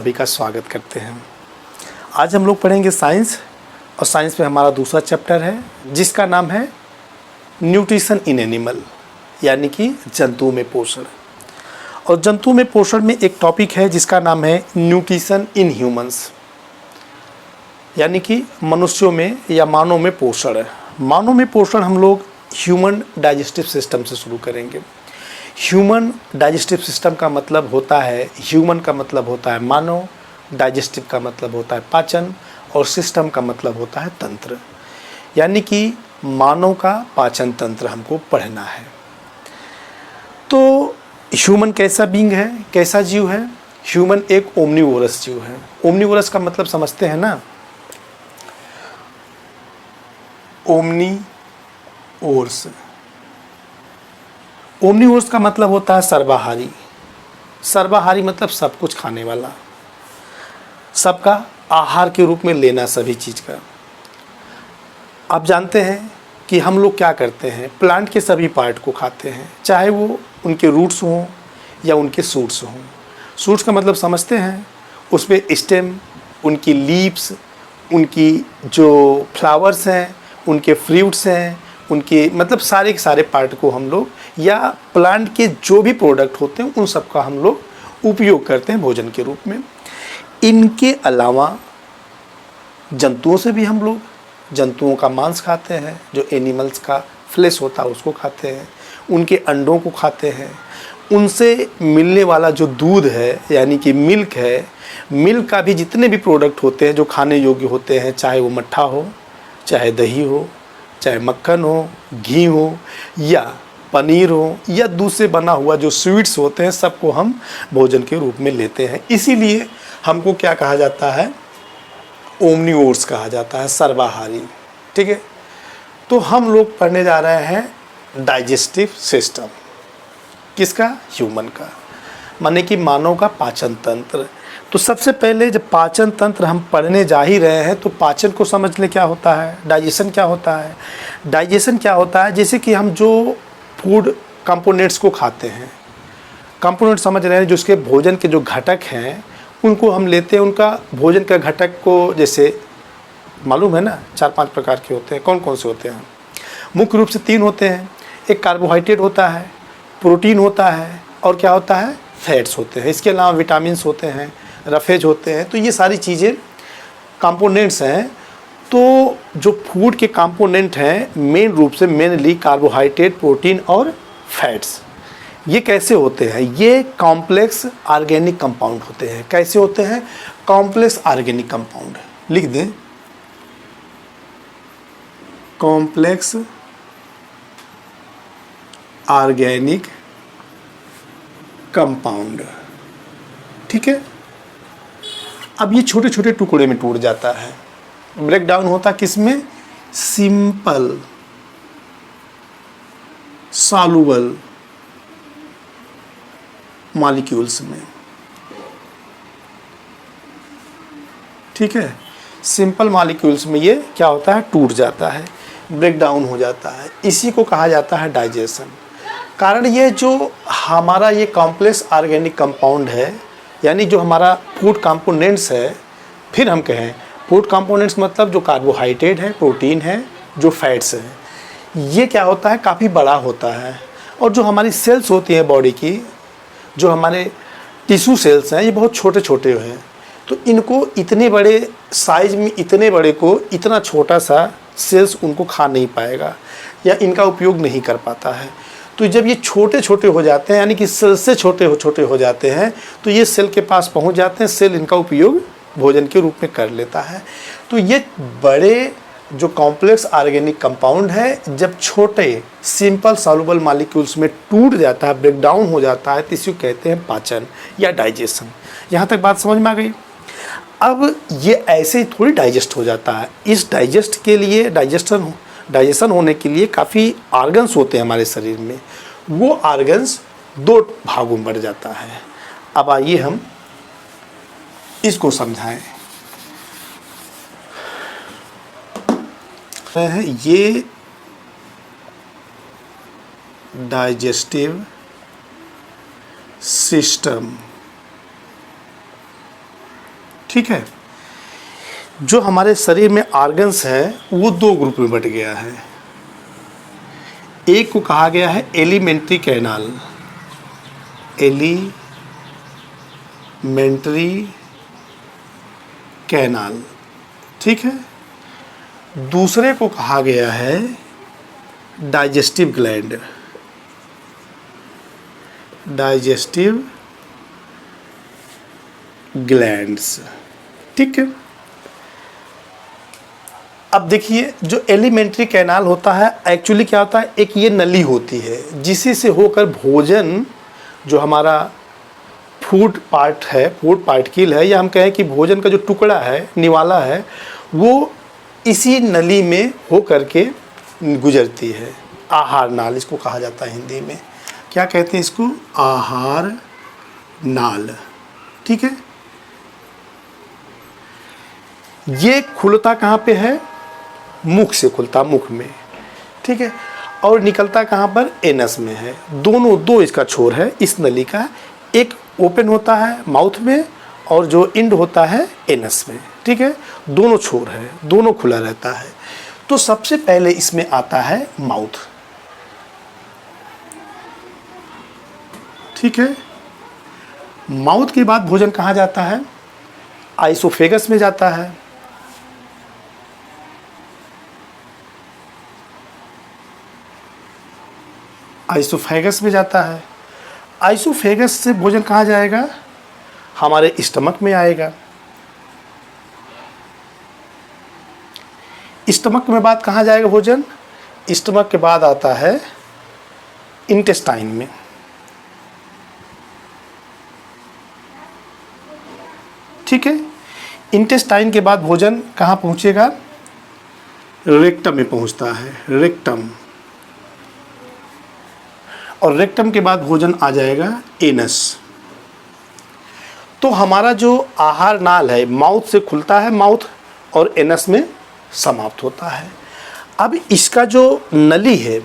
सभी का स्वागत करते हैं। आज हम लोग पढ़ेंगे साइंस और साइंस में हमारा दूसरा चैप्टर है जिसका नाम है न्यूट्रिशन इन एनिमल, यानी कि जंतुओं में पोषण। और जंतुओं में पोषण में एक टॉपिक है जिसका नाम है न्यूट्रिशन इन ह्यूमंस, यानी कि मनुष्यों में या मानव में पोषण है। मानव में पोषण हम लोग ह्यूमन डाइजेस्टिव सिस्टम से शुरू करेंगे। ह्यूमन डाइजेस्टिव सिस्टम का मतलब होता है, ह्यूमन का मतलब होता है मानव, डाइजेस्टिव का मतलब होता है पाचन और सिस्टम का मतलब होता है तंत्र, यानी कि मानव का पाचन तंत्र हमको पढ़ना है। तो ह्यूमन कैसा बीइंग है, कैसा जीव है? ह्यूमन एक ओमनीवोरस जीव है। ओमनीवोरस का मतलब समझते हैं ना, ओमनीवोरस। ओमनीवोरस का मतलब होता है सर्वाहारी। सर्वाहारी मतलब सब कुछ खाने वाला, सबका आहार के रूप में लेना सभी चीज़ का। आप जानते हैं कि हम लोग क्या करते हैं, प्लांट के सभी पार्ट को खाते हैं, चाहे वो उनके रूट्स हों या उनके सूट्स हों। सूट्स का मतलब समझते हैं, उसमें स्टेम, उनकी लीव्स, उनकी जो फ्लावर्स हैं, उनके फ्रूट्स हैं, उनके मतलब सारे के सारे पार्ट को हम लोग या प्लांट के जो भी प्रोडक्ट होते हैं उन सब का हम लोग उपयोग करते हैं भोजन के रूप में। इनके अलावा जंतुओं से भी हम लोग जंतुओं का मांस खाते हैं, जो एनिमल्स का फ्लेश होता है उसको खाते हैं, उनके अंडों को खाते हैं, उनसे मिलने वाला जो दूध है यानी कि मिल्क है, मिल्क का भी जितने भी प्रोडक्ट होते हैं जो खाने योग्य होते हैं, चाहे वो मट्ठा हो, चाहे दही हो, चाहे मक्खन हो, घी हो या पनीर हो या दूध से बना हुआ जो स्वीट्स होते हैं, सबको हम भोजन के रूप में लेते हैं। इसीलिए हमको क्या कहा जाता है, ओमनीवोर्स कहा जाता है, सर्वाहारी। ठीक है, तो हम लोग पढ़ने जा रहे हैं डाइजेस्टिव सिस्टम। किसका? ह्यूमन का, माने कि मानव का पाचन तंत्र। तो सबसे पहले जब पाचन तंत्र हम पढ़ने जा ही रहे हैं तो पाचन को समझ ले क्या होता है, डाइजेशन क्या होता है। डाइजेशन क्या होता है, जैसे कि हम जो फूड कंपोनेंट्स को खाते हैं, कंपोनेंट समझ रहे हैं, जो उसके भोजन के जो घटक हैं उनको हम लेते हैं। उनका भोजन का घटक को जैसे मालूम है ना, 4-5 प्रकार के होते हैं। कौन कौन से होते हैं? मुख्य रूप से 3 होते हैं। एक कार्बोहाइड्रेट होता है, प्रोटीन होता है और क्या होता है, फैट्स होते हैं। इसके अलावा विटामिन्स होते हैं, रफेज होते हैं। तो ये सारी चीज़ें कंपोनेंट्स हैं। तो जो फूड के कंपोनेंट हैं मेन रूप से मेनली कार्बोहाइड्रेट, प्रोटीन और फैट्स। ये कैसे होते हैं? ये कॉम्प्लेक्स ऑर्गेनिक कंपाउंड होते हैं। कैसे होते हैं? Complex organic compound. लिख दें, कॉम्प्लेक्स ऑर्गेनिक कंपाउंड। ठीक है, अब ये छोटे छोटे टुकड़े में टूट जाता है, ब्रेक डाउन होता किसमें? सिंपल सॉल्युबल मॉलिक्यूल्स में। ठीक है, सिंपल मॉलिक्यूल्स में ये क्या होता है, टूट जाता है, ब्रेक डाउन हो जाता है। इसी को कहा जाता है डाइजेशन। कारण ये जो हमारा ये कॉम्प्लेक्स ऑर्गेनिक कंपाउंड है, यानी जो हमारा फूड कंपोनेंट्स है, फिर हम कहें फूड कंपोनेंट्स मतलब जो कार्बोहाइड्रेट है, प्रोटीन है, जो फैट्स हैं, ये क्या होता है, काफ़ी बड़ा होता है। और जो हमारी सेल्स होती हैं बॉडी की, जो हमारे टिश्यू सेल्स हैं, ये बहुत छोटे छोटे हैं। तो इनको इतने बड़े साइज में, इतने बड़े को इतना छोटा सा सेल्स उनको खा नहीं पाएगा या इनका उपयोग नहीं कर पाता है। तो जब ये छोटे छोटे हो जाते हैं, यानी कि सेल से छोटे हो जाते हैं, तो ये सेल के पास पहुंच जाते हैं, सेल इनका उपयोग भोजन के रूप में कर लेता है। तो ये बड़े जो कॉम्प्लेक्स ऑर्गेनिक कंपाउंड है, जब छोटे सिंपल सॉल्युबल मॉलिक्यूल्स में टूट जाता है, ब्रेक डाउन हो जाता है, तो इसी को कहते हैं पाचन या डाइजेशन। यहाँ तक बात समझ में आ गई? अब ये ऐसे ही थोड़ी डाइजेस्ट हो जाता है। इस डाइजेस्ट के लिए, डाइजेशन होने के लिए काफ़ी ऑर्गन्स होते हैं हमारे शरीर में। वो ऑर्गन्स 2 भागों में बढ़ जाता है। अब आइए हम इसको समझाएं। ये डाइजेस्टिव सिस्टम ठीक है। जो हमारे शरीर में ऑर्गन्स हैं वो दो ग्रुप में बट गया है। एक को कहा गया है एलिमेंट्री कैनाल, एलिमेंट्री कैनाल, ठीक है। दूसरे को कहा गया है डाइजेस्टिव ग्लैंड, डाइजेस्टिव ग्लैंड्स, ठीक है। अब देखिए जो एलिमेंट्री कैनाल होता है एक्चुअली क्या होता है, एक ये नली होती है जिसी से होकर भोजन, जो हमारा फूड पार्ट है, फूड पार्टिकल है, या हम कहें कि भोजन का जो टुकड़ा है, निवाला है, वो इसी नली में हो करके गुजरती है। आहार नाल इसको कहा जाता है हिंदी में। क्या कहते हैं इसको? आहार नाल, ठीक है। ये खुलता कहाँ पे है? मुख से खुलता, मुख में, ठीक है। और निकलता कहाँ पर? एनस में है। दोनों दो इसका छोर है इस नली का, एक ओपन होता है माउथ में और जो इंड होता है एनस में, ठीक है। दोनों छोर है, दोनों खुला रहता है। तो सबसे पहले इसमें आता है माउथ, ठीक है। माउथ के बाद भोजन कहाँ जाता है? आइसोफेगस में जाता है। आइसोफेगस में जाता है। आइसोफेगस से भोजन कहाँ जाएगा? हमारे स्टमक में आएगा। स्टमक में बाद कहाँ जाएगा भोजन? स्टमक के बाद आता है इंटेस्टाइन में, ठीक है। इंटेस्टाइन के बाद भोजन कहाँ पहुँचेगा? रेक्टम में पहुँचता है, रेक्टम। और रेक्टम के बाद भोजन आ जाएगा एनस। तो हमारा जो आहार नाल है माउथ से खुलता है, माउथ, और एनस में समाप्त होता है। अब इसका जो नली है,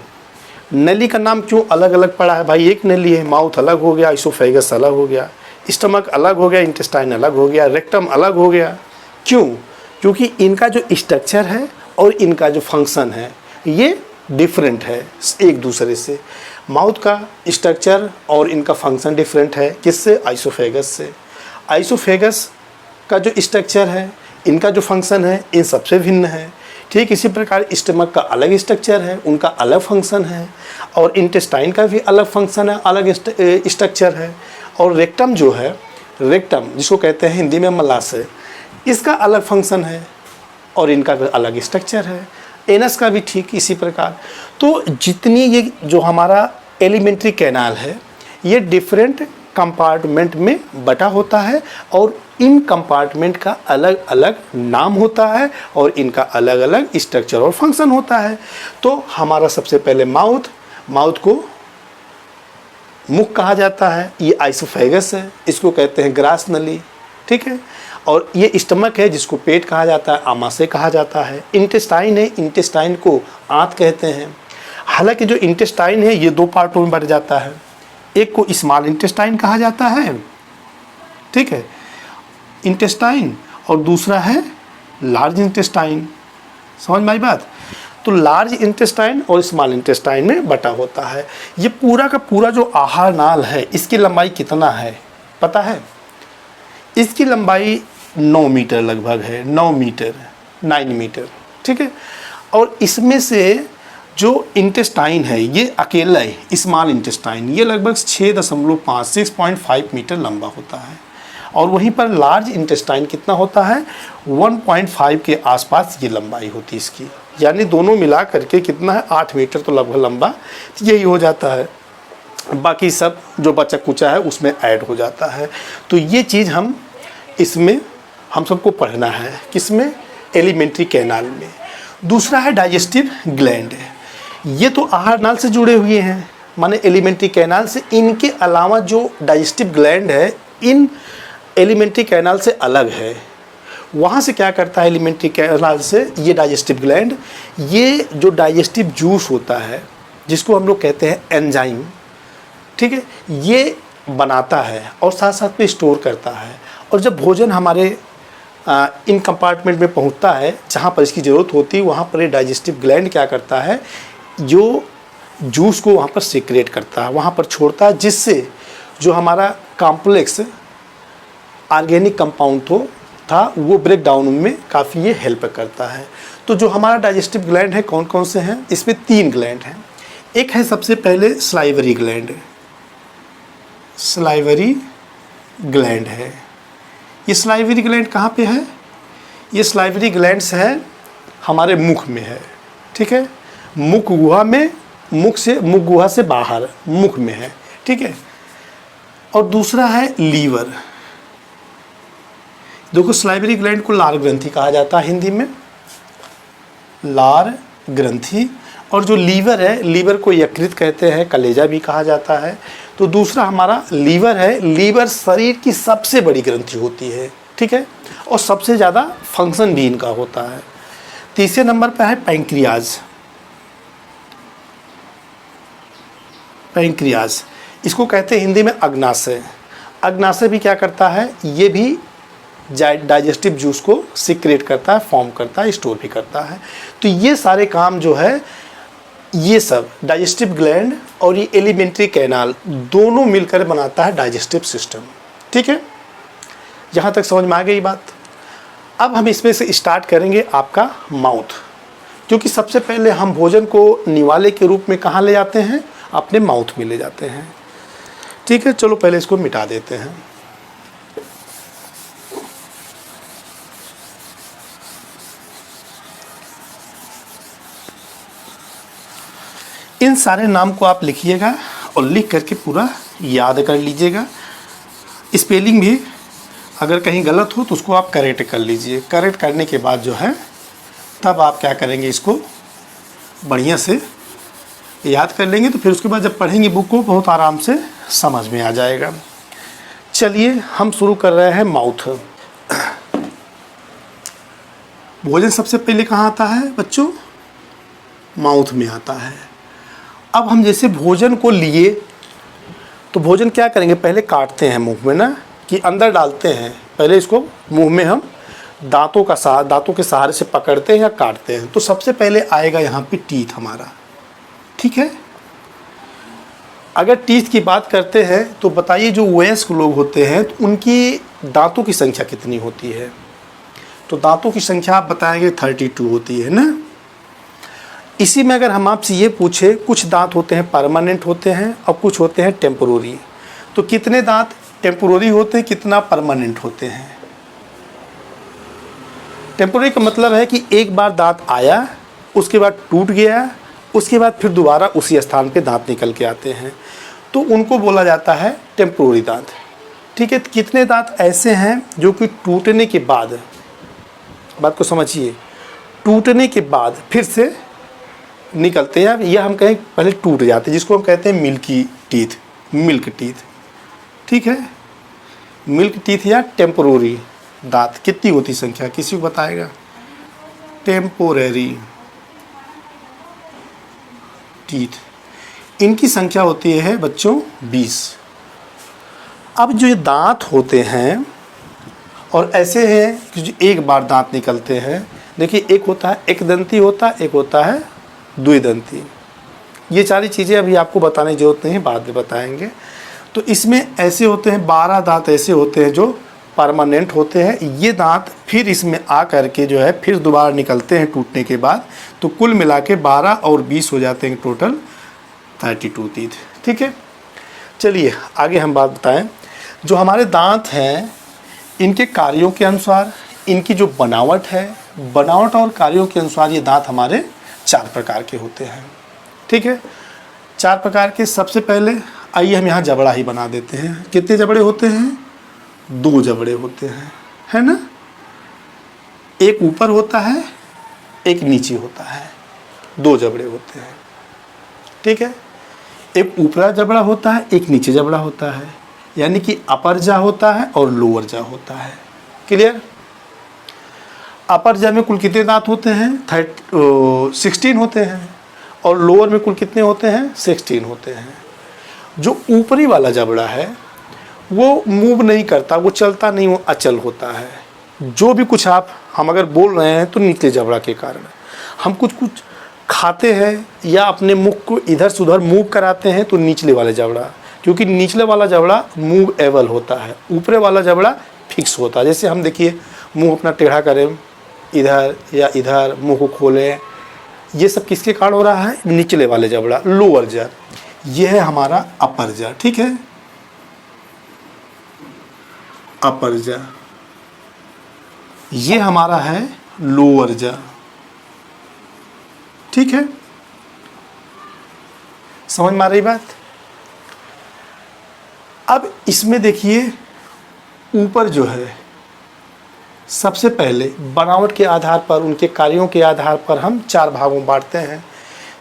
नली का नाम क्यों अलग अलग पड़ा है भाई? एक नली है, माउथ अलग हो गया, आइसोफेगस अलग हो गया, स्टमक अलग हो गया, इंटेस्टाइन अलग हो गया, रेक्टम अलग हो गया। क्यों? क्योंकि इनका जो स्ट्रक्चर है और इनका जो फंक्शन है ये डिफरेंट है एक दूसरे से। माउथ का स्ट्रक्चर और इनका फंक्शन डिफरेंट है। किससे? आइसोफेगस से। आइसोफेगस का जो स्ट्रक्चर है, इनका जो फंक्शन है, इन सबसे भिन्न है। ठीक इसी प्रकार स्टमक का अलग स्ट्रक्चर है, उनका अलग फंक्शन है, और इंटेस्टाइन का भी अलग फंक्शन है, अलग स्ट्रक्चर है। और रेक्टम जो है, रेक्टम जिसको कहते हैं हिंदी में मलाशय, इसका अलग फंक्शन है और इनका भी अलग स्ट्रक्चर है। एनस का भी ठीक इसी प्रकार। तो जितनी ये जो हमारा एलिमेंट्री कैनाल है ये डिफरेंट कंपार्टमेंट में बटा होता है और इन कंपार्टमेंट का अलग अलग नाम होता है और इनका अलग अलग स्ट्रक्चर और फंक्शन होता है। तो हमारा सबसे पहले माउथ, माउथ को मुख कहा जाता है, ये आइसोफेगस है, इसको कहते हैं ग्रास नली, ठीक है। और ये स्टमक है जिसको पेट कहा जाता है, आमाशय कहा जाता है। इंटेस्टाइन है, इंटेस्टाइन को आंत कहते हैं। हालांकि जो इंटेस्टाइन है ये दो पार्टों में बढ़ जाता है, एक को स्मॉल इंटेस्टाइन कहा जाता है, ठीक है, इंटेस्टाइन, और दूसरा है लार्ज इंटेस्टाइन। समझ में आई बात? तो लार्ज इंटेस्टाइन और स्मॉल इंटेस्टाइन में बटा होता है। ये पूरा का पूरा जो आहार नाल है इसकी लंबाई कितना है पता है? इसकी लंबाई 9 मीटर लगभग है, 9 मीटर, 9 मीटर, ठीक है। और इसमें से जो इंटेस्टाइन है ये अकेला है, स्मॉल इंटेस्टाइन, ये लगभग 6.5 6.5 मीटर लंबा होता है। और वहीं पर लार्ज इंटेस्टाइन कितना होता है? 1.5 के आसपास ये लंबाई होती है इसकी। यानी दोनों मिला करके कितना है? 8 मीटर तो लगभग लंबा यही हो जाता है। बाकी सब जो बचा कुचा है उसमें ऐड हो जाता है। तो ये चीज़ हम इसमें हम सबको पढ़ना है। किसमें? एलिमेंट्री कैनाल में। दूसरा है डाइजेस्टिव ग्लैंड। ये तो आहार नाल से जुड़े हुए हैं, माने एलिमेंट्री कैनाल से। इनके अलावा जो डाइजेस्टिव ग्लैंड है इन एलिमेंट्री कैनाल से अलग है। वहाँ से क्या करता है एलिमेंट्री कैनाल से ये डाइजेस्टिव ग्लैंड? ये जो डाइजेस्टिव जूस होता है जिसको हम लोग कहते हैं एंजाइम, ठीक है, ये बनाता है और साथ साथ में स्टोर करता है। और जब भोजन हमारे इन कंपार्टमेंट में पहुंचता है जहां पर इसकी ज़रूरत होती है, वहां पर ये डाइजेस्टिव ग्लैंड क्या करता है, जो जूस को वहां पर सीक्रेट करता है, वहां पर छोड़ता है, जिससे जो हमारा कॉम्प्लेक्स ऑर्गेनिक कंपाउंड था वो ब्रेक डाउन में काफ़ी ये हेल्प करता है। तो जो हमारा डाइजेस्टिव ग्लैंड है कौन कौन से हैं, इसमें 3 ग्लैंड हैं। एक है सबसे पहले सलाइवरी ग्लैंड, सलाइवरी ग्लैंड है। ये सलाइवरी ग्लैंड कहाँ पे है, ये सलाइवरी ग्लैंड्स है हमारे मुख में है, ठीक है, मुख गुहा में, मुख गुहा से बाहर मुख में है, ठीक है। और दूसरा है लीवर। देखो सलाइवरी ग्लैंड को लार ग्रंथि कहा जाता है हिंदी में, लार ग्रंथि। और जो लीवर है, लीवर को यकृत कहते हैं, कलेजा भी कहा जाता है। तो दूसरा हमारा लीवर है। लीवर शरीर की सबसे बड़ी ग्रंथि होती है, ठीक है, और सबसे ज़्यादा फंक्शन भी इनका होता है। तीसरे नंबर पर है पैंक्रियाज। पैंक्रियाज इसको कहते हैं हिंदी में अग्नाशय। अग्नाशय भी क्या करता है, ये भी डाइजेस्टिव जूस को सीक्रेट करता है, फॉर्म करता है, स्टोर भी करता है। तो ये सारे काम जो है, ये सब डाइजेस्टिव ग्लैंड और ये एलिमेंट्री कैनाल दोनों मिलकर बनाता है डाइजेस्टिव सिस्टम, ठीक है। यहाँ तक समझ में आ गई बात। अब हम इसमें से स्टार्ट करेंगे आपका माउथ, क्योंकि सबसे पहले हम भोजन को निवाले के रूप में कहाँ ले जाते हैं, अपने माउथ में ले जाते हैं, ठीक है। चलो पहले इसको मिटा देते हैं। इन सारे नाम को आप लिखिएगा और लिख करके पूरा याद कर लीजिएगा। स्पेलिंग भी अगर कहीं गलत हो तो उसको आप करेक्ट कर लीजिए। करेक्ट करने के बाद जो है तब आप क्या करेंगे, इसको बढ़िया से याद कर लेंगे, तो फिर उसके बाद जब पढ़ेंगे बुक को बहुत आराम से समझ में आ जाएगा। चलिए हम शुरू कर रहे हैं माउथ। भोजन सबसे पहले कहाँ आता है बच्चों, माउथ में आता है। अब हम जैसे भोजन को लिए तो भोजन क्या करेंगे, पहले काटते हैं मुंह में ना, कि अंदर डालते हैं, पहले इसको मुंह में हम दांतों के सहारे से पकड़ते हैं या काटते हैं। तो सबसे पहले आएगा यहाँ पे टीथ हमारा, ठीक है। अगर टीथ की बात करते हैं तो बताइए जो वयस्क लोग होते हैं तो उनकी दांतों की संख्या कितनी होती है, तो दांतों की संख्या आप बताएंगे 32 होती है ना। इसी में अगर हम आपसे ये पूछे, कुछ दांत होते हैं परमानेंट होते हैं और कुछ होते हैं टेम्पोररी, तो कितने दांत टेम्पोररी होते हैं, कितना परमानेंट होते हैं। टेम्पोररी का मतलब है कि एक बार दांत आया, उसके बाद टूट गया, उसके बाद फिर दोबारा उसी स्थान पे दांत निकल के आते हैं, तो उनको बोला जाता है टेम्पोररी दांत, ठीक है। कितने दांत ऐसे हैं जो कि टूटने के बाद, बात को समझिए, टूटने के बाद फिर से निकलते हैं, या हम कहें पहले टूट जाते हैं, जिसको हम कहते हैं मिल्की टीथ, मिल्क टीथ, ठीक है। मिल्क टीथ या टेम्पोररी दांत कितनी होती संख्या, किसी को बताएगा। टेम्पोररी टीथ, इनकी संख्या होती है बच्चों 20। अब जो ये दांत होते हैं और ऐसे हैं कि जो एक बार दांत निकलते हैं, देखिए एक होता है एक दंती होता है, एक होता है द्विदंती। ये सारी चीज़ें अभी आपको बताने की जरूरत नहीं है, बाद में बताएंगे। तो इसमें ऐसे होते हैं 12 दांत ऐसे होते हैं जो परमानेंट होते हैं। ये दांत फिर इसमें आ करके जो है फिर दोबारा निकलते हैं टूटने के बाद, तो कुल मिला के 12 और 20 हो जाते हैं, टोटल 32 टीथ, ठीक है। चलिए आगे हम बात बताएं। जो हमारे दांत हैं इनके कार्यों के अनुसार, इनकी जो बनावट है, बनावट और कार्यों के अनुसार ये दांत हमारे 4 प्रकार के होते हैं, ठीक है। 4 प्रकार के। सबसे पहले आइए हम यहाँ जबड़ा ही बना देते हैं। कितने जबड़े होते हैं, 2 जबड़े होते हैं, है ना। एक ऊपर होता है, एक नीचे होता है, 2 जबड़े होते हैं, ठीक है। एक ऊपरा जबड़ा होता है, एक नीचे जबड़ा होता है, यानी कि अपर जा होता है और लोअर जा होता है। क्लियर। अपर जा में कुल कितने दांत होते हैं, 16 होते हैं, और लोअर में कुल कितने होते हैं, 16 होते हैं। जो ऊपरी वाला जबड़ा है वो मूव नहीं करता, वो चलता नहीं, वो अचल होता है, जो भी कुछ हम अगर बोल रहे हैं तो निचले जबड़ा के कारण। हम कुछ खाते हैं या अपने मुख को इधर से उधर मूव कराते हैं तो निचले वाले जबड़ा, क्योंकि निचले वाला जबड़ा मूवेबल होता है, ऊपरे वाला जबड़ा फिक्स होता है। जैसे हम देखिए मुंह अपना टेढ़ा करें इधर या इधर, मुंह को खोलें, ये सब किसके कारण हो रहा है? निचले वाले जबड़ा, लोअर जर। ये है हमारा अपर जर, ठीक है, अपर जर। ये हमारा है लोअर जर, ठीक है, समझ में आ रही बात? अब इसमें देखिए ऊपर जो है, सबसे पहले बनावट के आधार पर, उनके कार्यों के आधार पर हम 4 भागों में बांटते हैं।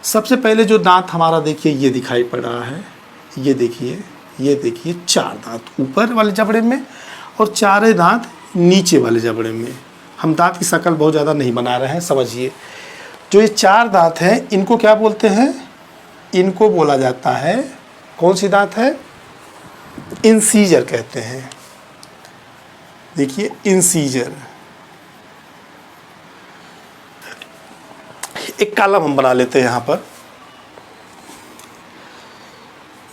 सबसे पहले जो दांत हमारा देखिए ये दिखाई पड़ रहा है, ये देखिए 4 दांत ऊपर वाले जबड़े में और 4 दांत नीचे वाले जबड़े में। हम दांत की शक्ल बहुत ज़्यादा नहीं बना रहे हैं, समझिए। जो ये 4 दांत हैं इनको क्या बोलते हैं? इनको बोला जाता है, कौन सी दांत है? इंसीजर कहते हैं। देखिए इंसीजर। एक कॉलम हम बना लेते हैं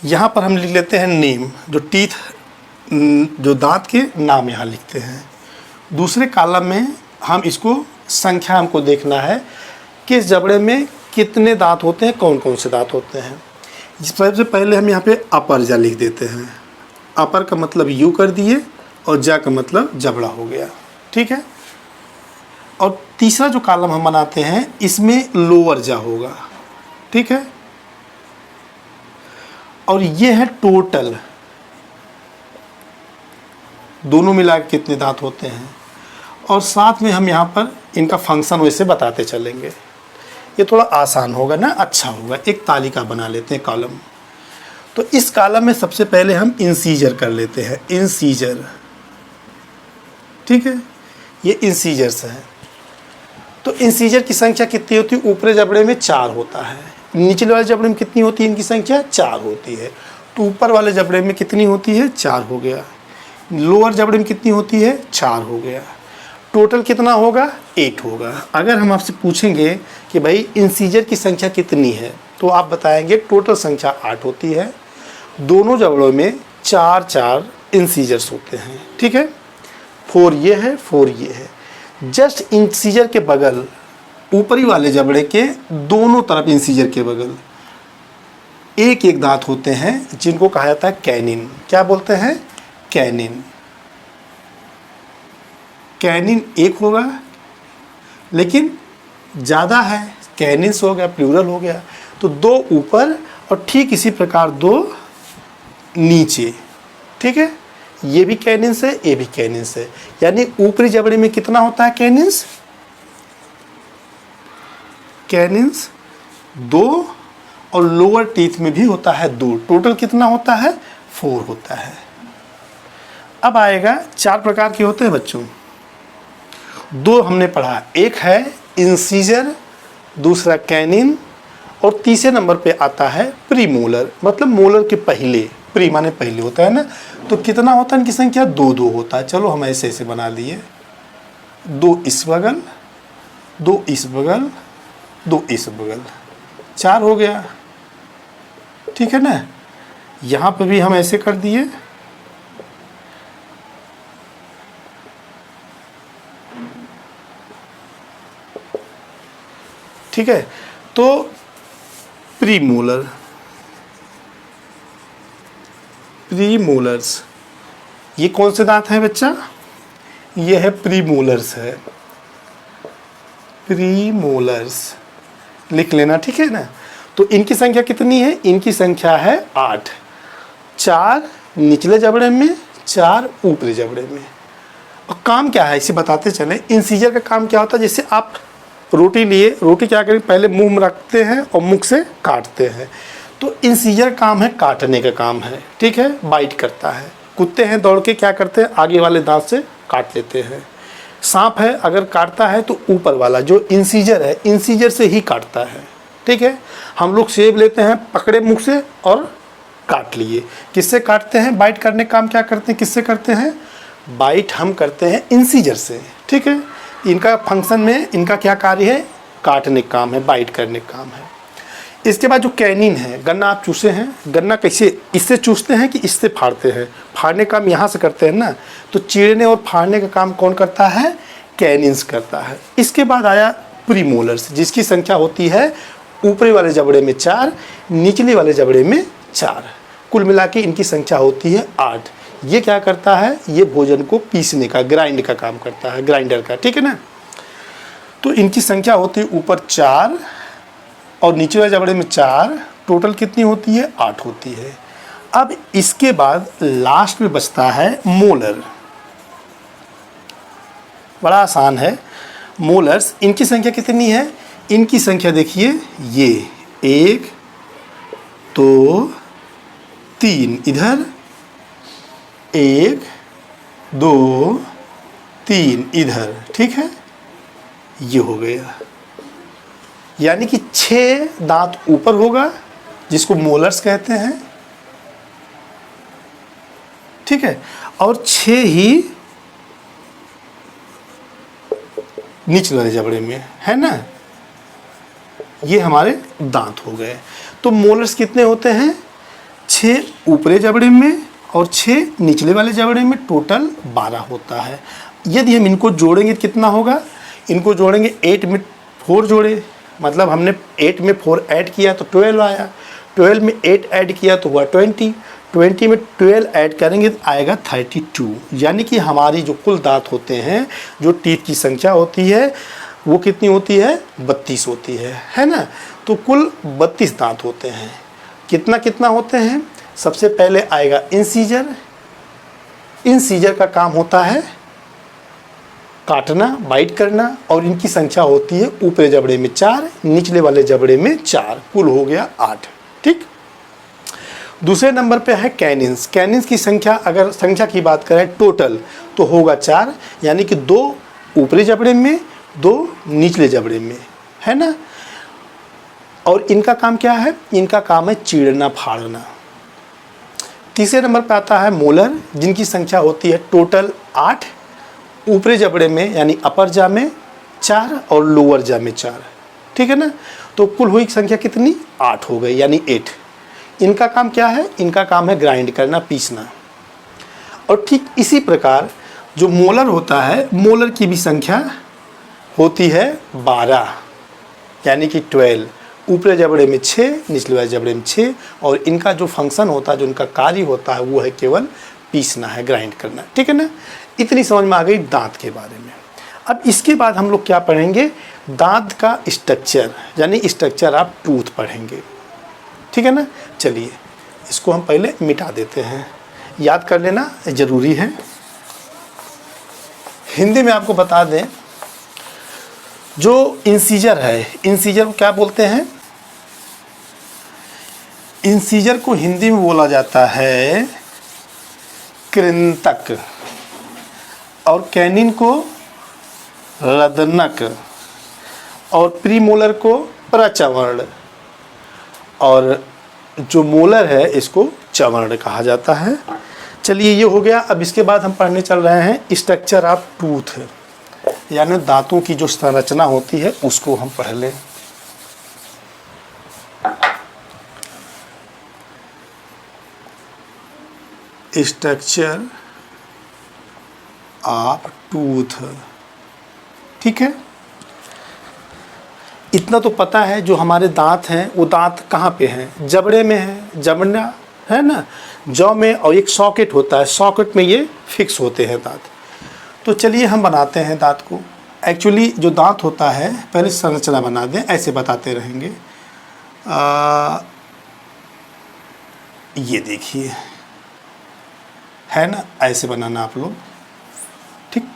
यहाँ पर हम लिख लेते हैं नेम, जो टीथ, जो दांत के नाम यहाँ लिखते हैं। दूसरे कॉलम में हम इसको संख्या हमको देखना है, किस जबड़े में कितने दांत होते हैं, कौन कौन से दांत होते हैं। सबसे पहले हम यहाँ पे अपर जा लिख देते हैं। अपर का मतलब यू कर दिए और जा का मतलब जबड़ा हो गया, ठीक है। और तीसरा जो कॉलम हम बनाते हैं इसमें लोअर जा होगा, ठीक है। और ये है टोटल, दोनों मिला के कितने दांत होते हैं, और साथ में हम यहाँ पर इनका फंक्शन वैसे बताते चलेंगे। ये थोड़ा आसान होगा ना, अच्छा होगा। एक तालिका बना लेते हैं कॉलम। तो इस कॉलम में सबसे पहले हम इंसीजर कर लेते हैं, इंसीजर, ठीक है। ये इंसीजर्स है। तो इंसीजर की संख्या कितनी होती है? ऊपरी जबड़े में 4 होता है, निचले वाले जबड़े में कितनी होती है? इनकी संख्या 4 होती है। तो ऊपर वाले जबड़े में कितनी होती है? 4 हो गया। लोअर जबड़े में कितनी होती है? 4 हो गया। टोटल कितना होगा? 8 होगा। अगर हम आपसे पूछेंगे कि भाई इंसीजर की संख्या कितनी है, तो आप बताएंगे टोटल संख्या 8 होती है। दोनों जबड़ों में 4 इंसीजर्स होते हैं, ठीक है। 4 ये है, 4 ये है। जस्ट इंसीजर के बगल, ऊपरी वाले जबड़े के दोनों तरफ इंसीजर के बगल एक दांत होते हैं जिनको कहा जाता है कैनिन। क्या बोलते हैं? कैनिन। कैनिन एक होगा, लेकिन ज़्यादा है, कैनिन्स हो गया, प्लूरल हो गया। तो 2 ऊपर और ठीक इसी प्रकार 2 नीचे, ठीक है। ये भी कैनिन्स है, ये भी कैनिन्स है। यानी ऊपरी जबड़े में कितना होता है कैनिन्स? कैनिन्स 2, और लोअर टीथ में भी होता है 2। टोटल कितना होता है? 4 होता है। अब आएगा 4 प्रकार के होते हैं बच्चों। 2 हमने पढ़ा, एक है इंसीजर, दूसरा कैनिन, और तीसरे नंबर पे आता है प्रीमोलर, मतलब मोलर के पहले। प्री माने पहले होता है ना। तो कितना होता है इनकी संख्या? 2 होता है। चलो हम ऐसे ऐसे बना लिए, 2 इस बगल, 2 इस बगल, 2 इस बगल, 4 हो गया, ठीक है ना। यहाँ पे भी हम ऐसे कर दिए, ठीक है। तो प्रीमोलर, प्रीमोलर्स, ये कौन से दांत हैं बच्चा? ये है प्रीमोलर्स है, प्रीमोलर्स लिख लेना, ठीक है ना। तो इनकी संख्या कितनी है? इनकी संख्या है 8। 4 निचले जबड़े में, 4 ऊपरी जबड़े में। और काम क्या है इसे बताते चले। इंसीजर का काम क्या होता है? जैसे आप रोटी लिए, रोटी क्या करें? पहले मुंह में रखते हैं और मुख से काटते हैं। तो इंसीजर काम है काटने का काम है, ठीक है, बाइट करता है। कुत्ते हैं, दौड़ के क्या करते हैं? आगे वाले दांत से काट लेते हैं। सांप है, अगर काटता है तो ऊपर वाला जो इंसीजर है, इंसीजर से ही काटता है, ठीक है। हम लोग सेब लेते हैं, पकड़े मुख से और काट लिए। किससे काटते हैं? बाइट करने का काम क्या करते हैं? किससे करते हैं? बाइट हम करते हैं इंसीजर से, ठीक है। इनका फंक्शन में इनका क्या कार्य है, काटने का काम है, बाइट करने का काम है। इसके बाद जो कैनिन है, गन्ना आप चूसे हैं, गन्ना कैसे, इससे चूसते हैं कि इससे फाड़ते हैं, फाड़ने का काम यहाँ से करते हैं ना, तो चीरने और फाड़ने का काम कौन करता है, कैनिन्स करता है। इसके बाद आया प्रीमोलर्स, जिसकी संख्या होती है ऊपरी वाले जबड़े में 4, निचले वाले जबड़े में 4, कुल मिला के इनकी संख्या होती है 8। ये क्या करता है, ये भोजन को पीसने का, ग्राइंड का काम करता है, ग्राइंडर का, ठीक है ना। तो इनकी संख्या होती है ऊपर 4 और नीचे वाले जबड़े में 4, टोटल कितनी होती है, 8 होती है। अब इसके बाद लास्ट में बचता है मोलर, बड़ा आसान है। मोलर्स, इनकी संख्या कितनी है, इनकी संख्या देखिए, ये 1 2 3, इधर 1 2 3 इधर, ठीक है, ये हो गया। यानी कि 6 दांत ऊपर होगा जिसको मोलर्स कहते हैं, ठीक है, और 6 ही निचले वाले जबड़े में, है ना। ये हमारे दांत हो गए। तो मोलर्स कितने होते हैं, 6 ऊपरी जबड़े में और 6 निचले वाले जबड़े में, टोटल 12 होता है। यदि हम इनको जोड़ेंगे कितना होगा, इनको जोड़ेंगे 8 में 4 जोड़े, मतलब हमने 8 में 4 ऐड किया तो 12 आया, 12 में 8 ऐड किया तो हुआ 20, 20 में 12 ऐड करेंगे तो आएगा 32। यानी कि हमारी जो कुल दांत होते हैं, जो टीथ की संख्या होती है वो कितनी होती है, 32 होती है ना। तो कुल 32 दांत होते हैं। कितना कितना होते हैं, सबसे पहले आएगा इंसीजर। इंसीजर का काम होता है काटना, बाइट करना, और इनकी संख्या होती है ऊपरी जबड़े में 4, निचले वाले जबड़े में 4, कुल हो गया 8, ठीक। दूसरे नंबर पे है कैनिन्स। कैनिन्स की संख्या, अगर संख्या की बात करें टोटल, तो होगा 4, यानी कि 2 ऊपरी जबड़े में, 2 निचले जबड़े में, है ना। और इनका काम क्या है, इनका काम है चीरना फाड़ना। तीसरे नंबर पे आता है मोलर, जिनकी संख्या होती है टोटल 8, ऊपरी जबड़े में यानी अपर जा में 4 और लोअर जा में 4, ठीक है ना। तो कुल हुई संख्या कितनी, 8 हो गई, यानी 8। इनका काम क्या है, इनका काम है ग्राइंड करना, पीसना। और ठीक इसी प्रकार जो मोलर होता है, मोलर की भी संख्या होती है 12, यानी कि 12, ऊपरी जबड़े में 6, निचले वाले जबड़े में 6, और इनका जो फंक्शन होता है, जो इनका कार्य होता है, वो है केवल पीसना है, ग्राइंड करना, ठीक है ना। इतनी समझ में आ गई दांत के बारे में। अब इसके बाद हम लोग क्या पढ़ेंगे, दांत का स्ट्रक्चर, यानी स्ट्रक्चर ऑफ टूथ पढ़ेंगे, ठीक है ना। चलिए इसको हम पहले मिटा देते हैं, याद कर लेना ज़रूरी है। हिंदी में आपको बता दें, जो इंसीजर है, इंसीजर को क्या बोलते हैं, इंसीजर को हिंदी में बोला जाता है कृंतक, और कैनिन को रदनक, और प्रीमोलर को प्रचवर्ण, और जो मोलर है इसको चवर्ण कहा जाता है। चलिए ये हो गया। अब इसके बाद हम पढ़ने चल रहे हैं स्ट्रक्चर ऑफ टूथ, यानी दांतों की जो संरचना होती है उसको हम पढ़ लें। स्ट्रक्चर ऑफ टूथ, ठीक है। इतना तो पता है, जो हमारे दांत हैं वो दांत कहाँ पे हैं, जबड़े में है, जबड़ा है ना, जौ में, और एक सॉकेट होता है, सॉकेट में ये फिक्स होते हैं दांत। तो चलिए हम बनाते हैं दांत को। एक्चुअली जो दांत होता है, पहले संरचना बना दें, ऐसे बताते रहेंगे। ये देखिए, है ना, ऐसे बनाना आप लोग, ठीक।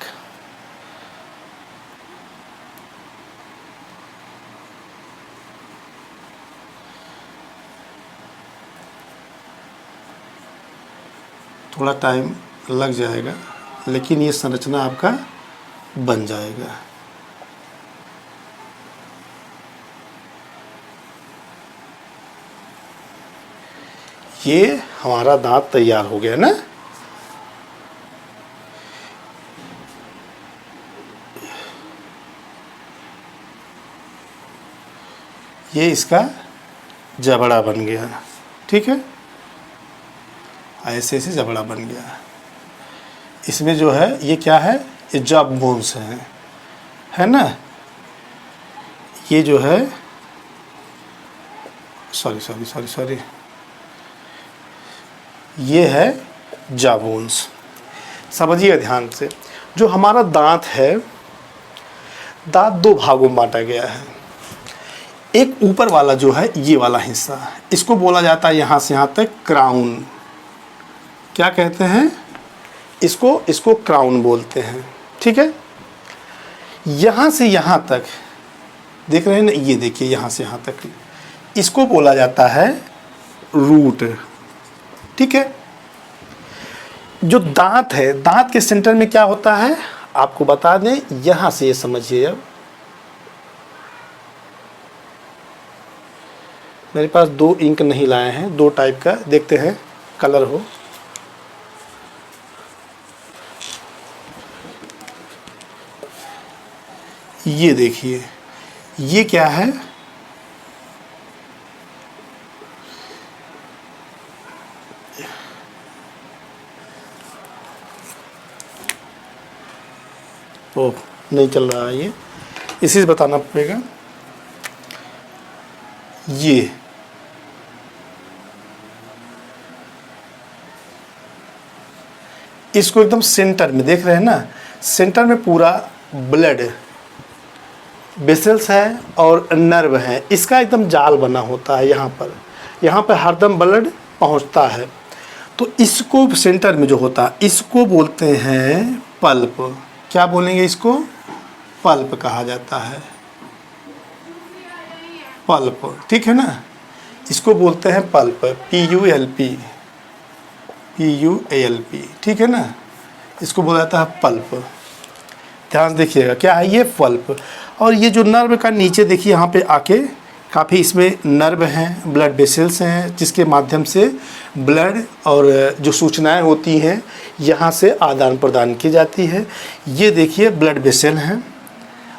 थोड़ा टाइम लग जाएगा, लेकिन ये संरचना आपका बन जाएगा। ये हमारा दांत तैयार हो गया ना। ये इसका जबड़ा बन गया, ठीक है, ऐसे ऐसे जबड़ा बन गया। इसमें जो है ये क्या है, ये जॉ बोन्स है ना, ये जो है सॉरी ये है जॉ बोन्स। समझिए ध्यान से, जो हमारा दांत है, दांत दो भागों में बांटा गया है। एक ऊपर वाला जो है ये वाला हिस्सा, इसको बोला जाता है यहाँ से यहाँ तक क्राउन। क्या कहते हैं इसको क्राउन बोलते हैं, ठीक है। यहाँ से यहाँ तक देख रहे हैं ना, ये देखिए यहाँ से यहाँ तक, इसको बोला जाता है रूट, ठीक है। जो दांत है, दांत के सेंटर में क्या होता है आपको बता दें, यहाँ से ये समझिए। अब मेरे पास 2 इंक नहीं लाए हैं, 2 टाइप का, देखते हैं कलर हो। ये देखिए, ये क्या है, ओह नहीं चल रहा है, ये इसी से बताना पड़ेगा। ये इसको एकदम सेंटर में देख रहे हैं ना, सेंटर में पूरा ब्लड वेसल्स है और नर्व है, इसका एकदम जाल बना होता है। यहाँ पर हरदम ब्लड पहुँचता है। तो इसको सेंटर में जो होता है, इसको बोलते हैं पल्प। क्या बोलेंगे इसको, पल्प कहा जाता है, पल्प, ठीक है ना। इसको बोलते हैं पल्प, PULP, ठीक है ना, इसको बोला जाता है पल्प। ध्यान देखिएगा क्या है ये पल्प। और ये जो नर्व का नीचे देखिए, यहाँ पे आके काफ़ी इसमें नर्व हैं, ब्लड वेसल्स हैं, जिसके माध्यम से ब्लड और जो सूचनाएं होती हैं यहाँ से आदान प्रदान की जाती है। ये देखिए ब्लड वेसल हैं।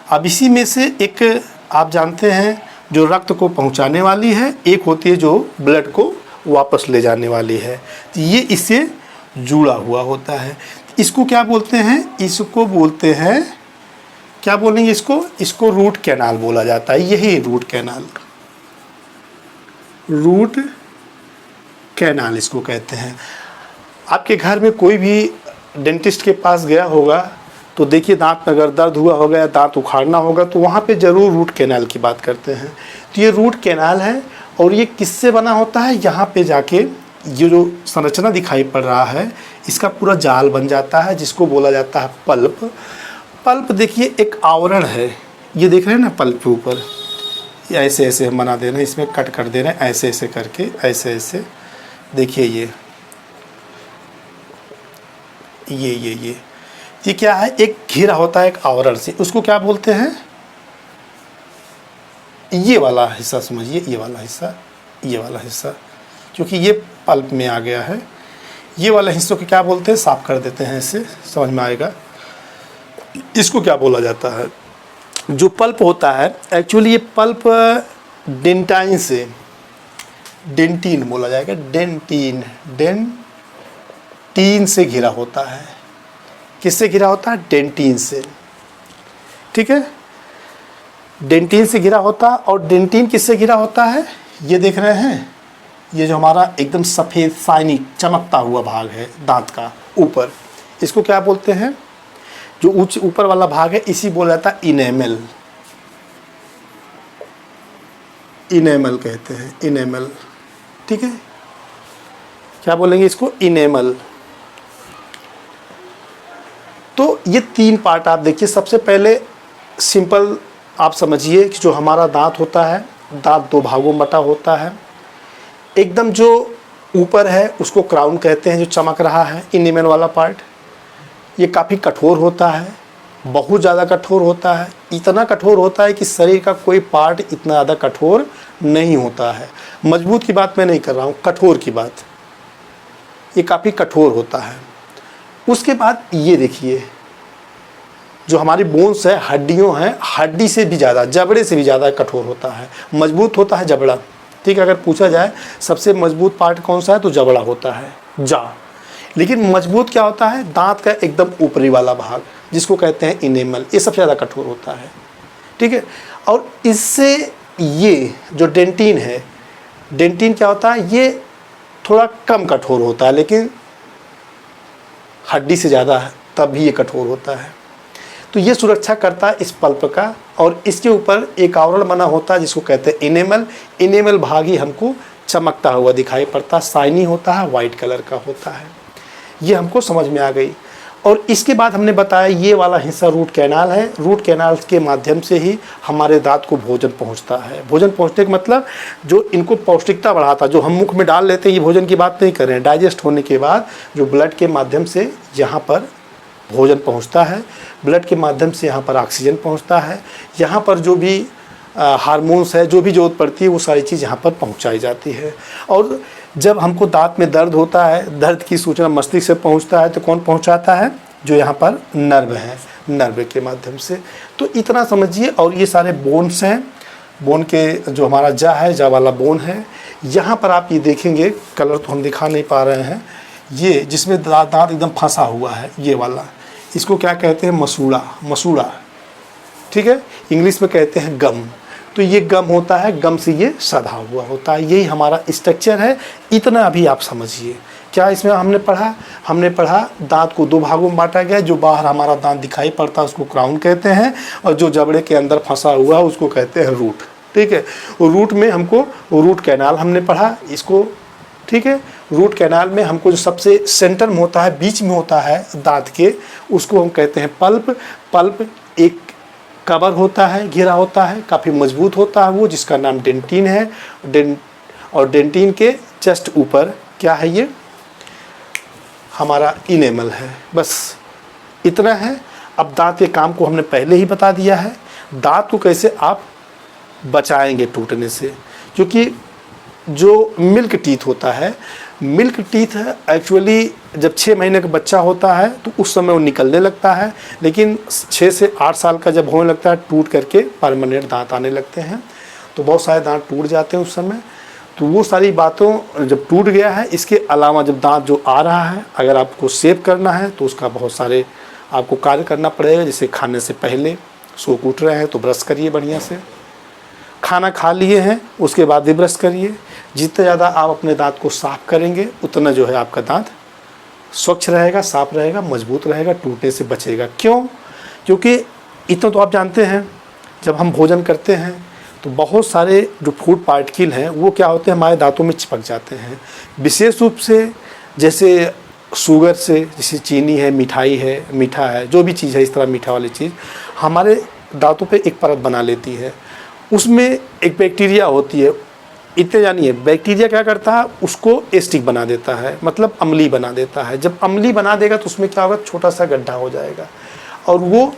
अब इसी में से एक आप जानते हैं जो रक्त को पहुँचाने वाली है, एक होती है जो ब्लड को वापस ले जाने वाली है। तो ये इससे जुड़ा हुआ होता है। इसको क्या बोलते हैं, इसको बोलते हैं, क्या बोलेंगे इसको रूट कैनाल बोला जाता है। यही रूट कैनाल इसको कहते हैं। आपके घर में कोई भी डेंटिस्ट के पास गया होगा तो देखिए, दांत में अगर दर्द हुआ होगा या दांत उखाड़ना होगा तो वहाँ पे ज़रूर रूट कैनाल की बात करते हैं। तो ये रूट कैनाल है और ये किससे बना होता है, यहाँ पे जाके ये जो संरचना दिखाई पड़ रहा है इसका पूरा जाल बन जाता है, जिसको बोला जाता है पल्प। पल्प देखिए एक आवरण है, ये देख रहे हैं ना पल्प के ऊपर, ये ऐसे ऐसे हम बना दे रहे हैं, इसमें कट कर दे रहे हैं ऐसे ऐसे करके, ऐसे ऐसे देखिए। ये क्या है, एक घेरा होता है एक आवरण से, उसको क्या बोलते हैं, ये वाला हिस्सा समझिए, ये वाला हिस्सा क्योंकि ये पल्प में आ गया है। ये वाला हिस्सों को क्या बोलते हैं, साफ कर देते हैं, इससे समझ में आएगा। इसको क्या बोला जाता है, जो पल्प होता है, एक्चुअली ये पल्प डेंटाइन से, डेंटीन बोला जाएगा, डेंटीन से घिरा होता है। किससे घिरा होता है, डेंटीन से, ठीक है, डेंटीन से घिरा होता है। और डेंटीन किससे घिरा होता है, ये देख रहे हैं, ये जो हमारा एकदम सफ़ेद शाइनी चमकता हुआ भाग है दांत का ऊपर, इसको क्या बोलते हैं, जो ऊपर वाला भाग है इसी बोला जाता है इनेमल कहते हैं, इनेमल, ठीक है। क्या बोलेंगे इसको, इनेमल। तो ये 3 पार्ट आप देखिए। सबसे पहले सिंपल आप समझिए कि जो हमारा दांत होता है, दांत 2 भागों में बटा होता है। एकदम जो ऊपर है उसको क्राउन कहते हैं, जो चमक रहा है, इनेमल वाला पार्ट, ये काफ़ी कठोर होता है, बहुत ज़्यादा कठोर होता है। इतना कठोर होता है कि शरीर का कोई पार्ट इतना ज़्यादा कठोर नहीं होता है। मजबूत की बात मैं नहीं कर रहा हूँ, कठोर की बात, ये काफ़ी कठोर होता है। उसके बाद ये देखिए, जो हमारी बोन्स है, हड्डियों हैं, हड्डी से भी ज़्यादा, जबड़े से भी ज़्यादा कठोर होता है, मजबूत होता है जबड़ा। ठीक है, अगर पूछा जाए सबसे मजबूत पार्ट कौन सा है तो जबड़ा होता है, जा। लेकिन मजबूत क्या होता है, दांत का एकदम ऊपरी वाला भाग जिसको कहते हैं इनेमल, ये सबसे ज़्यादा कठोर होता है। ठीक है, और इससे ये जो डेंटिन है, डेंटिन क्या होता है, ये थोड़ा कम कठोर होता है, लेकिन हड्डी से ज़्यादा है तब भी ये कठोर होता है। तो ये सुरक्षा करता है इस पल्प का, और इसके ऊपर एक आवरण बना होता है जिसको कहते हैं इनेमल। इनेमल भाग ही हमको चमकता हुआ दिखाई पड़ता, शाइनी होता है, वाइट कलर का होता है। ये हमको समझ में आ गई। और इसके बाद हमने बताया ये वाला हिस्सा रूट कैनाल है। रूट कैनाल के माध्यम से ही हमारे दांत को भोजन पहुंचता है। भोजन पहुंचने का मतलब जो इनको पौष्टिकता बढ़ाता, जो हम मुख में डाल लेते हैं, ये भोजन की बात नहीं कर रहे हैं। डाइजेस्ट होने के बाद जो ब्लड के माध्यम से यहाँ पर भोजन पहुंचता है, ब्लड के माध्यम से यहाँ पर ऑक्सीजन पहुंचता है, यहाँ पर जो भी हार्मोन्स है, जो भी जरूरत पड़ती है, वो सारी चीज़ यहाँ पर पहुँचाई जाती है। और जब हमको दांत में दर्द होता है, दर्द की सूचना मस्तिष्क से पहुँचता है, तो कौन पहुँचाता है, जो यहाँ पर नर्व है, नर्व के माध्यम से। तो इतना समझिए। और ये सारे बोन्स हैं, बोन के जो हमारा जा है, जा वाला बोन है। यहाँ पर आप ये देखेंगे, कलर तो हम दिखा नहीं पा रहे हैं, ये जिसमें दांत एकदम फंसा हुआ है, ये वाला, इसको क्या कहते हैं, मसूड़ा, मसूड़ा। ठीक है, इंग्लिश में कहते हैं गम। तो ये गम होता है, गम से ये सधा हुआ होता है, यही हमारा स्ट्रक्चर है। इतना अभी आप समझिए। क्या इसमें हमने पढ़ा दांत को दो भागों में बांटा गया। जो बाहर हमारा दांत दिखाई पड़ता है उसको क्राउन कहते हैं, और जो जबड़े के अंदर फंसा हुआ है उसको कहते हैं रूट। ठीक है, रूट में हमको रूट कैनाल हमने पढ़ा इसको। ठीक है, रूट कैनाल में हमको जो सबसे सेंटर में होता है, बीच में होता है दांत के, उसको हम कहते हैं पल्प। पल्प एक कवर होता है, घेरा होता है, काफ़ी मजबूत होता है वो, जिसका नाम डेंटिन है। और डेंटिन के जस्ट ऊपर क्या है, ये हमारा इनेमल है। बस इतना है। अब दांत के काम को हमने पहले ही बता दिया है। दांत को कैसे आप बचाएंगे टूटने से, क्योंकि जो मिल्क टीथ होता है, मिल्क टीथ एक्चुअली जब 6 महीने का बच्चा होता है तो उस समय वो निकलने लगता है, लेकिन 6 से 8 साल का जब होने लगता है टूट करके परमानेंट दांत आने लगते हैं। तो बहुत सारे दांत टूट जाते हैं उस समय। तो वो सारी बातों जब टूट गया है, इसके अलावा जब दांत जो आ रहा है, अगर आपको सेव करना है तो उसका बहुत सारे आपको कार्य करना पड़ेगा। जैसे खाने से पहले सोख उठ रहे हैं तो ब्रश करिए बढ़िया से, खाना खा लिए हैं उसके बाद भी ब्रश करिए। जितना ज़्यादा आप अपने दांत को साफ़ करेंगे उतना जो है आपका दांत स्वच्छ रहेगा, साफ़ रहेगा, मजबूत रहेगा, टूटने से बचेगा। क्यों? क्योंकि इतना तो आप जानते हैं, जब हम भोजन करते हैं तो बहुत सारे जो फूड पार्टिकल हैं वो क्या होते हैं, हमारे दांतों में चिपक जाते हैं। विशेष रूप से जैसे शुगर से, जैसे चीनी है, मिठाई है, मीठा है, जो भी चीज़ है इस तरह मीठा वाली चीज़ हमारे दांतों पे एक परत बना लेती है। उसमें एक बैक्टीरिया होती है, इतने जानिए बैक्टीरिया क्या करता है, उसको एसिडिक बना देता है, मतलब अम्लीय बना देता है। जब अम्लीय बना देगा तो उसमें क्या होगा, छोटा सा गड्ढा हो जाएगा और वो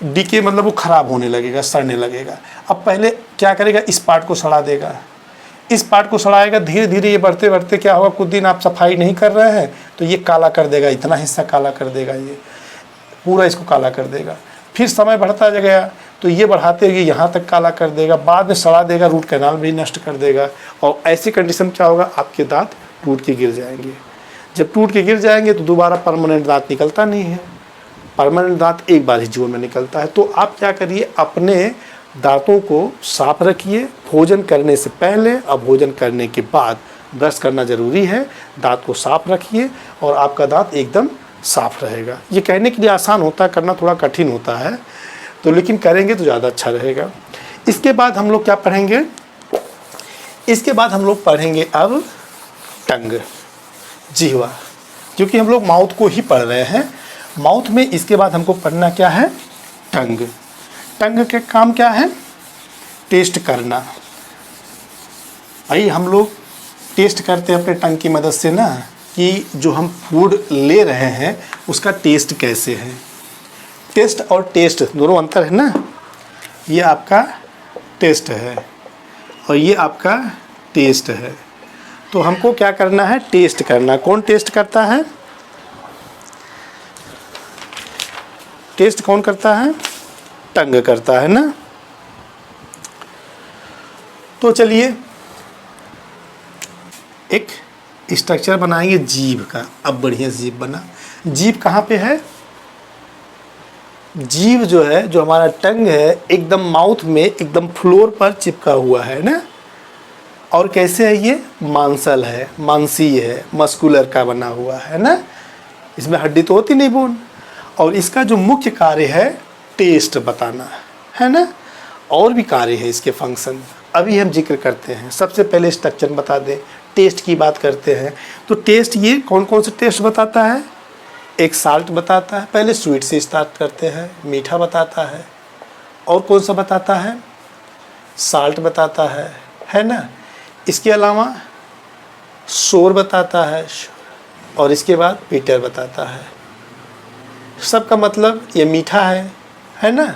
डीके मतलब वो ख़राब होने लगेगा, सड़ने लगेगा। अब पहले क्या करेगा, इस पार्ट को सड़ा देगा, इस पार्ट को सड़ाएगा, धीरे धीरे ये बढ़ते बढ़ते क्या होगा, कुछ दिन आप सफाई नहीं कर रहे हैं तो ये काला कर देगा, इतना हिस्सा काला कर देगा, ये पूरा इसको काला कर देगा। फिर समय बढ़ता गया तो ये बढ़ाते हुए यहाँ तक काला कर देगा, बाद में सड़ा देगा, रूट कैनाल भी नष्ट कर देगा। और ऐसी कंडीशन क्या होगा, आपके दांत टूट के गिर जाएंगे। जब टूट के गिर जाएंगे तो दोबारा परमानेंट दांत निकलता नहीं है। परमानेंट दांत एक बार ही जीवन में निकलता है। तो आप क्या करिए, अपने दांतों को साफ रखिए। भोजन करने से पहले और भोजन करने के बाद ब्रश करना ज़रूरी है। दांत को साफ रखिए और आपका दांत एकदम साफ रहेगा। ये कहने के लिए आसान होता है, करना थोड़ा कठिन होता है, तो लेकिन करेंगे तो ज़्यादा अच्छा रहेगा। इसके बाद हम लोग क्या पढ़ेंगे, इसके बाद हम लोग पढ़ेंगे अब टंग, जिह्वा, क्योंकि हम लोग माउथ को ही पढ़ रहे हैं। माउथ में इसके बाद हमको पढ़ना क्या है, टंग। टंग के काम क्या है, टेस्ट करना। भाई हम लोग टेस्ट करते हैं अपने टंग की मदद से ना, कि जो हम फूड ले रहे हैं उसका टेस्ट कैसे है। टेस्ट और टेस्ट दोनों अंतर है ना। ये आपका टेस्ट है और ये आपका टेस्ट है। तो हमको क्या करना है, टेस्ट करना। कौन टेस्ट करता है, टेस्ट कौन करता है? टंग करता है ना। तो चलिए एक स्ट्रक्चर बनाएंगे जीभ का। अब बढ़िया जीभ बना। जीभ कहाँ पे है? जीभ जो है, जो हमारा टंग है, एकदम माउथ में एकदम फ्लोर पर चिपका हुआ है ना। और कैसे है ये? मांसल है, मांसीय है, मस्कुलर का बना हुआ है ना। इसमें हड्डी तो होती नहीं बोन। और इसका जो मुख्य कार्य है टेस्ट बताना है ना। और भी कार्य है इसके फंक्शन, अभी हम जिक्र करते हैं। सबसे पहले स्ट्रक्चर बता दें, टेस्ट की बात करते हैं। तो टेस्ट ये कौन कौन से टेस्ट बताता है? एक साल्ट बताता है, पहले स्वीट से स्टार्ट करते हैं, मीठा बताता है। और कौन सा बताता है? साल्ट बताता है ना। इसके अलावा शोर बताता है, और इसके बाद बिटर बताता है। सबका मतलब ये मीठा है ना।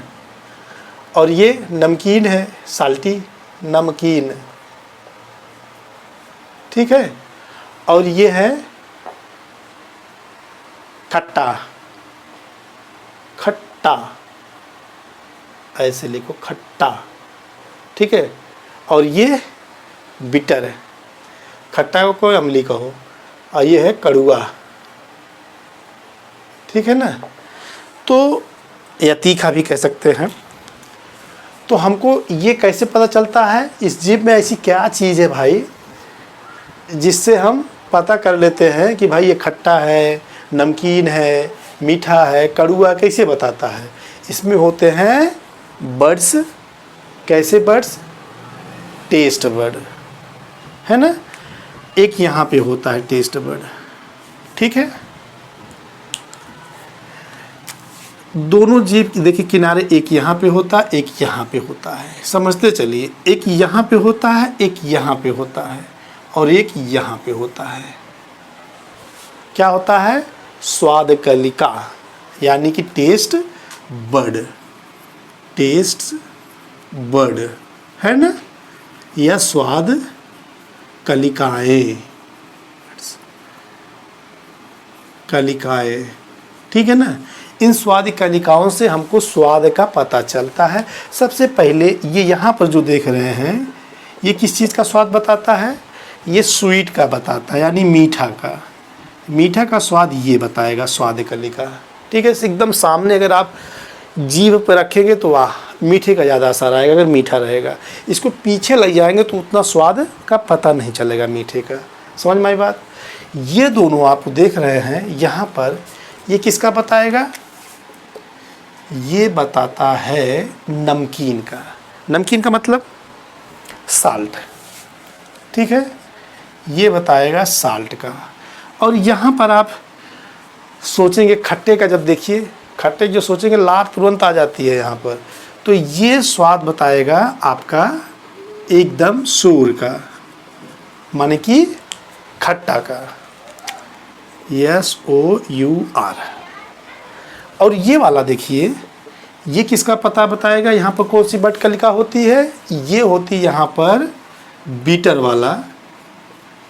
और ये नमकीन है, साल्टी, नमकीन, ठीक है। और ये है खट्टा, खट्टा, ऐसे लिखो खट्टा, ठीक है। और ये बिटर है, खट्टा को कोई अम्ली कहो, और ये है कड़ुआ, ठीक है ना। तो या तीखा भी कह सकते हैं। तो हमको ये कैसे पता चलता है इस जीभ में ऐसी क्या चीज़ है भाई, जिससे हम पता कर लेते हैं कि भाई ये खट्टा है, नमकीन है, मीठा है, कड़ुआ, कैसे बताता है? इसमें होते हैं बर्ड्स। कैसे बर्ड्स? टेस्ट बर्ड, है ना। एक यहाँ पे होता है टेस्ट बर्ड, ठीक है। दोनों जीभ देखिए किनारे, एक यहाँ पे होता है, एक यहाँ पे होता है, समझते चलिए। एक यहाँ पे होता है, एक यहाँ पे होता है, और एक यहाँ पे होता है। क्या होता है? स्वाद कलिका, यानी कि टेस्ट बर्ड, टेस्ट बर्ड, है ना। या स्वाद कलिकाएं, कलिकाएं, ठीक है ना। इन स्वाद कलिकाओं से हमको स्वाद का पता चलता है। सबसे पहले ये यहाँ पर जो देख रहे हैं, ये किस चीज़ का स्वाद बताता है? ये स्वीट का बताता है, यानी मीठा का। मीठा का स्वाद ये बताएगा स्वाद कलिका, ठीक है। एकदम सामने अगर आप जीभ पर रखेंगे तो वाह, मीठे का ज़्यादा असर आएगा अगर मीठा रहेगा। इसको पीछे ले जाएंगे तो उतना स्वाद का पता नहीं चलेगा मीठे का। समझ में आई बात? ये दोनों आप देख रहे हैं यहाँ पर, ये किसका बताएगा? ये बताता है नमकीन का। नमकीन का मतलब साल्ट, ठीक है। ये बताएगा साल्ट का। और यहाँ पर आप सोचेंगे खट्टे का, जब देखिए खट्टे जो सोचेंगे लार तुरंत आ जाती है यहाँ पर। तो ये स्वाद बताएगा आपका एकदम सूर का, माने कि खट्टा का, SOUR। और ये वाला देखिए, ये किसका पता बताएगा? यहाँ पर कौन सी बट कलिका होती है? ये होती यहाँ पर बीटर वाला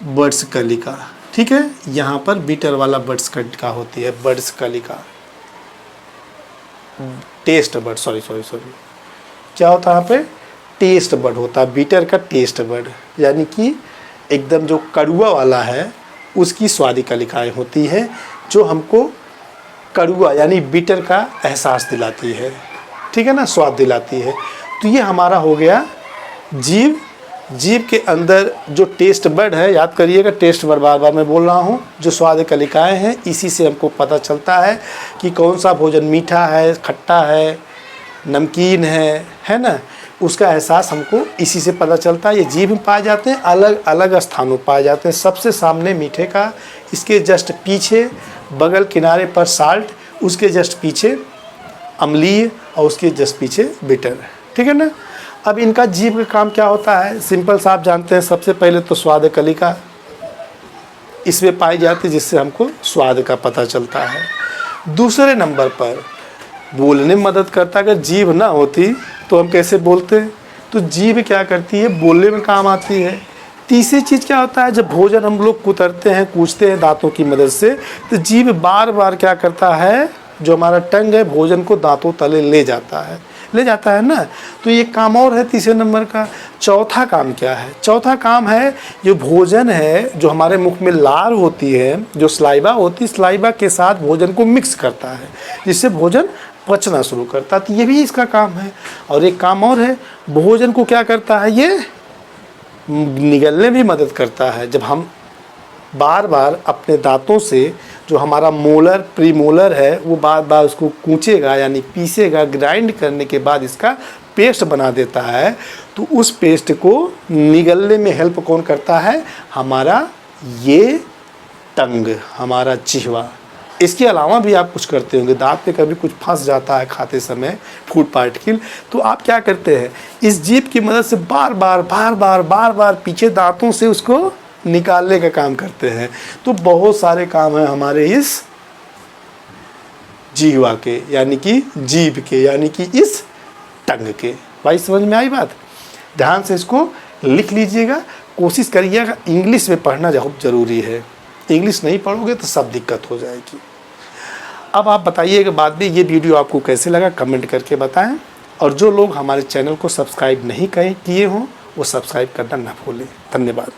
बर्ड्स कलिका, ठीक है। यहाँ पर बीटर वाला बर्ड्स कलिका होती है, बर्ड्स कलिका, टेस्ट बर्ड, सॉरी क्या होता है यहाँ पे? टेस्ट बर्ड होता है, बीटर का टेस्ट बर्ड, यानी कि एकदम जो कड़ुआ वाला है उसकी स्वादी कलिकाएँ होती हैं, जो हमको कड़ुआ यानी बीटर का एहसास दिलाती है, ठीक है ना, स्वाद दिलाती है। तो ये हमारा हो गया जीभ। जीभ के अंदर जो टेस्ट बर्ड है, याद करिएगा टेस्ट बर्ड बार बार मैं बोल रहा हूँ, जो स्वाद कलिकाएँ हैं, इसी से हमको पता चलता है कि कौन सा भोजन मीठा है, खट्टा है, नमकीन है ना। उसका एहसास हमको इसी से पता चलता है। ये जीभ में पाए जाते हैं, अलग अलग स्थानों पाए जाते हैं। सबसे सामने मीठे का, इसके जस्ट पीछे बगल किनारे पर साल्ट, उसके जस्ट पीछे अम्लीय, और उसके जस्ट पीछे बिटर, ठीक है ना। अब इनका जीभ का काम क्या होता है? सिंपल सा आप जानते हैं। सबसे पहले तो स्वाद कलिका इसमें पाई जाती है, जिससे हमको स्वाद का पता चलता है। दूसरे नंबर पर बोलने में मदद करता है। अगर जीभ ना होती तो हम कैसे बोलते? तो जीभ क्या करती है? बोलने में काम आती है। तीसरी चीज़ क्या होता है? जब भोजन हम लोग कुतरते हैं, कूचते हैं दांतों की मदद से, तो जीभ बार बार क्या करता है? जो हमारा टंग है भोजन को दांतों तले ले जाता है ना। तो ये काम और है तीसरे नंबर का। चौथा काम क्या है? चौथा काम है जो भोजन है, जो हमारे मुख में लार होती है, जो स्लाइवा होती है, स्लाइवा के साथ भोजन को मिक्स करता है, जिससे भोजन पचना शुरू करता है। तो ये भी इसका काम है। और एक काम और है, भोजन को क्या करता है, ये निगलने में मदद करता है। जब हम बार बार अपने दांतों से जो हमारा मोलर प्रीमोलर है वो बार बार उसको कूचेगा, यानी पीसेगा, ग्राइंड करने के बाद इसका पेस्ट बना देता है, तो उस पेस्ट को निगलने में हेल्प कौन करता है? हमारा ये टंग, हमारा जिह्वा। इसके अलावा भी आप कुछ करते होंगे, दांत पे कभी कुछ फंस जाता है खाते समय फूड पार्टिकल, तो आप क्या करते हैं, इस जीभ की मदद से बार बार पीछे दांतों से उसको निकालने का काम करते हैं। तो बहुत सारे काम हैं हमारे इस जिह्वा के, यानी कि जीभ के, यानी कि इस टंग के। भाई समझ में आई बात? ध्यान से इसको लिख लीजिएगा, कोशिश करिएगा। इंग्लिश में पढ़ना बहुत ज़रूरी है, इंग्लिश नहीं पढ़ोगे तो सब दिक्कत हो जाएगी। अब आप बताइएगा बाद में ये वीडियो आपको कैसे लगा, कमेंट करके बताएं। और जो लोग हमारे चैनल को सब्सक्राइब नहीं किए हों वो सब्सक्राइब करना ना भूलें। धन्यवाद।